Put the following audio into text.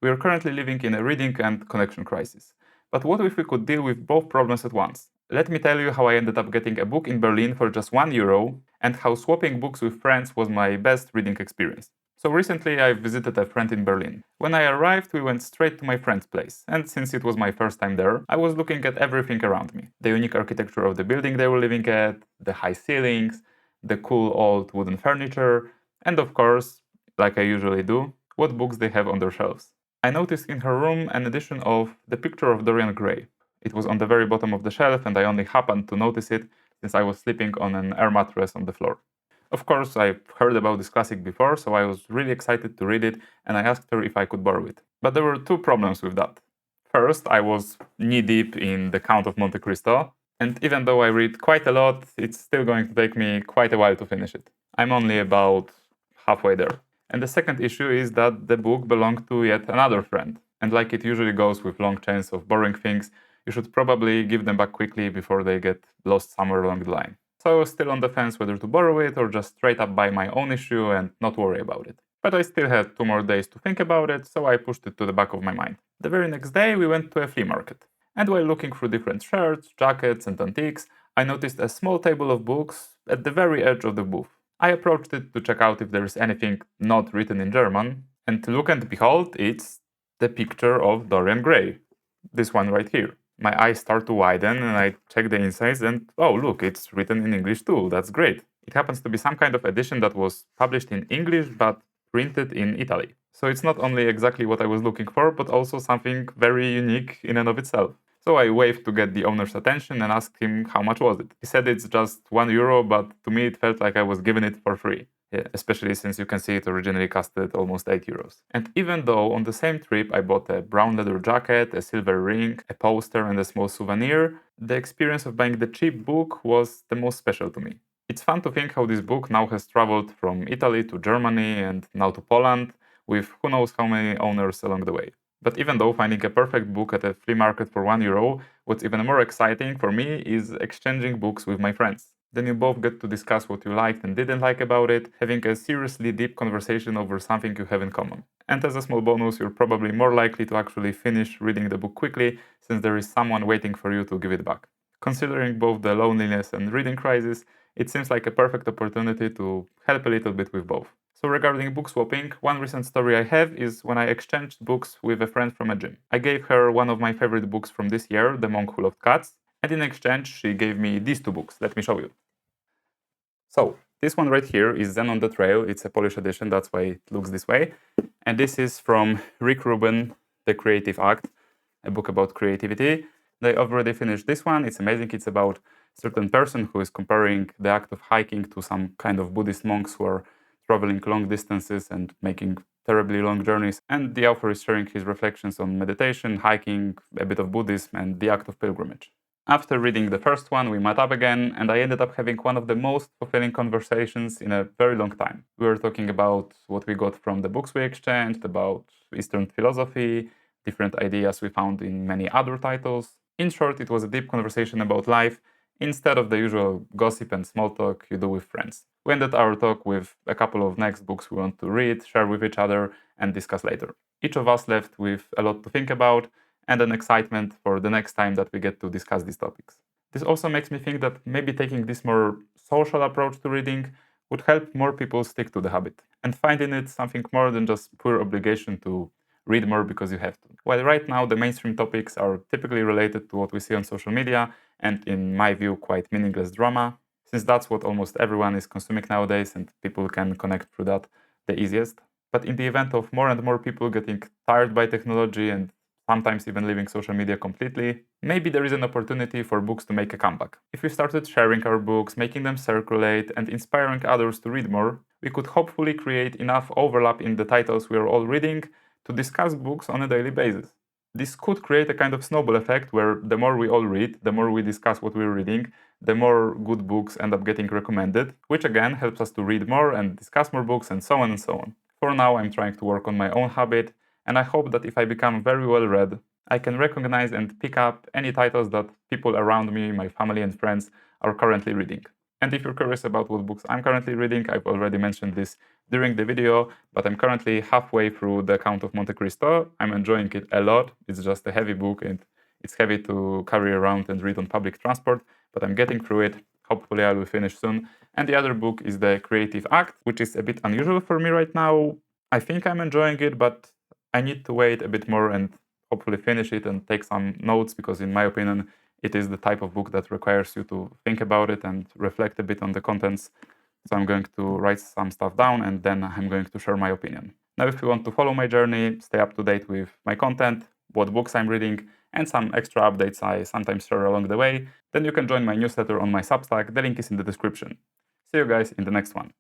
We are currently living in a reading and connection crisis. But what if we could deal with both problems at once? Let me tell you how I ended up getting a book in Berlin for just €1 and how swapping books with friends was my best reading experience. So recently I visited a friend in Berlin. When I arrived, we went straight to my friend's place, and since it was my first time there, I was looking at everything around me. The unique architecture of the building they were living at, the high ceilings, the cool old wooden furniture, and of course, like I usually do, what books they have on their shelves. I noticed in her room an edition of The Picture of Dorian Gray. It was on the very bottom of the shelf, and I only happened to notice it since I was sleeping on an air mattress on the floor. Of course, I've heard about this classic before, so I was really excited to read it, and I asked her if I could borrow it. But there were two problems with that. First, I was knee-deep in The Count of Monte Cristo, and even though I read quite a lot, it's still going to take me quite a while to finish it. I'm only about halfway there. And the second issue is that the book belonged to yet another friend, and like it usually goes with long chains of borrowing things, you should probably give them back quickly before they get lost somewhere along the line. So I was still on the fence whether to borrow it or just straight up buy my own issue and not worry about it. But I still had 2 more days to think about it, so I pushed it to the back of my mind. The very next day we went to a flea market. And while looking through different shirts, jackets and antiques, I noticed a small table of books at the very edge of the booth. I approached it to check out if there is anything not written in German, and look and behold, it's The Picture of Dorian Gray. This one right here. My eyes start to widen and I check the insides and oh look, it's written in English too, that's great. It happens to be some kind of edition that was published in English but printed in Italy. So it's not only exactly what I was looking for, but also something very unique in and of itself. So I waved to get the owner's attention and asked him how much was it. He said it's just €1, but to me it felt like I was given it for free. Yeah, especially since you can see it originally costed almost €8. And even though on the same trip I bought a brown leather jacket, a silver ring, a poster and a small souvenir, the experience of buying the cheap book was the most special to me. It's fun to think how this book now has traveled from Italy to Germany and now to Poland, with who knows how many owners along the way. But even though finding a perfect book at a flea market for €1, what's even more exciting for me is exchanging books with my friends. Then you both get to discuss what you liked and didn't like about it, having a seriously deep conversation over something you have in common. And as a small bonus, you're probably more likely to actually finish reading the book quickly, since there is someone waiting for you to give it back. Considering both the loneliness and reading crisis, it seems like a perfect opportunity to help a little bit with both. So regarding book swapping, one recent story I have is when I exchanged books with a friend from a gym. I gave her one of my favorite books from this year, The Monk Who Loved Cats, and in exchange she gave me these 2 books. Let me show you. So this one right here is Zen on the Trail. It's a Polish edition, that's why it looks this way. And this is from Rick Rubin, The Creative Act, a book about creativity. They already finished this one. It's amazing. It's about a certain person who is comparing the act of hiking to some kind of Buddhist monks who are traveling long distances and making terribly long journeys. And the author is sharing his reflections on meditation, hiking, a bit of Buddhism, and the act of pilgrimage. After reading the first one, we met up again, and I ended up having one of the most fulfilling conversations in a very long time. We were talking about what we got from the books we exchanged, about Eastern philosophy, different ideas we found in many other titles. In short, it was a deep conversation about life, instead of the usual gossip and small talk you do with friends. We ended our talk with a couple of next books we want to read, share with each other, and discuss later. Each of us left with a lot to think about, and an excitement for the next time that we get to discuss these topics. This also makes me think that maybe taking this more social approach to reading would help more people stick to the habit, and find in it something more than just pure obligation to read more because you have to. While right now the mainstream topics are typically related to what we see on social media, and in my view quite meaningless drama, since that's what almost everyone is consuming nowadays and people can connect through that the easiest. But in the event of more and more people getting tired by technology and sometimes even leaving social media completely, maybe there is an opportunity for books to make a comeback. If we started sharing our books, making them circulate, and inspiring others to read more, we could hopefully create enough overlap in the titles we are all reading to discuss books on a daily basis. This could create a kind of snowball effect where the more we all read, the more we discuss what we're reading, the more good books end up getting recommended, which again helps us to read more and discuss more books and so on and so on. For now, I'm trying to work on my own habit, and I hope that if I become very well read, I can recognize and pick up any titles that people around me, my family and friends, are currently reading. And if you're curious about what books I'm currently reading, I've already mentioned this during the video, but I'm currently halfway through The Count of Monte Cristo. I'm enjoying it a lot. It's just a heavy book and it's heavy to carry around and read on public transport, but I'm getting through it. Hopefully I will finish soon. And the other book is The Creative Act, which is a bit unusual for me right now. I think I'm enjoying it, but I need to wait a bit more and hopefully finish it and take some notes, because in my opinion, it is the type of book that requires you to think about it and reflect a bit on the contents. So I'm going to write some stuff down and then I'm going to share my opinion. Now, if you want to follow my journey, stay up to date with my content, what books I'm reading, and some extra updates I sometimes share along the way, then you can join my newsletter on my Substack. The link is in the description. See you guys in the next one.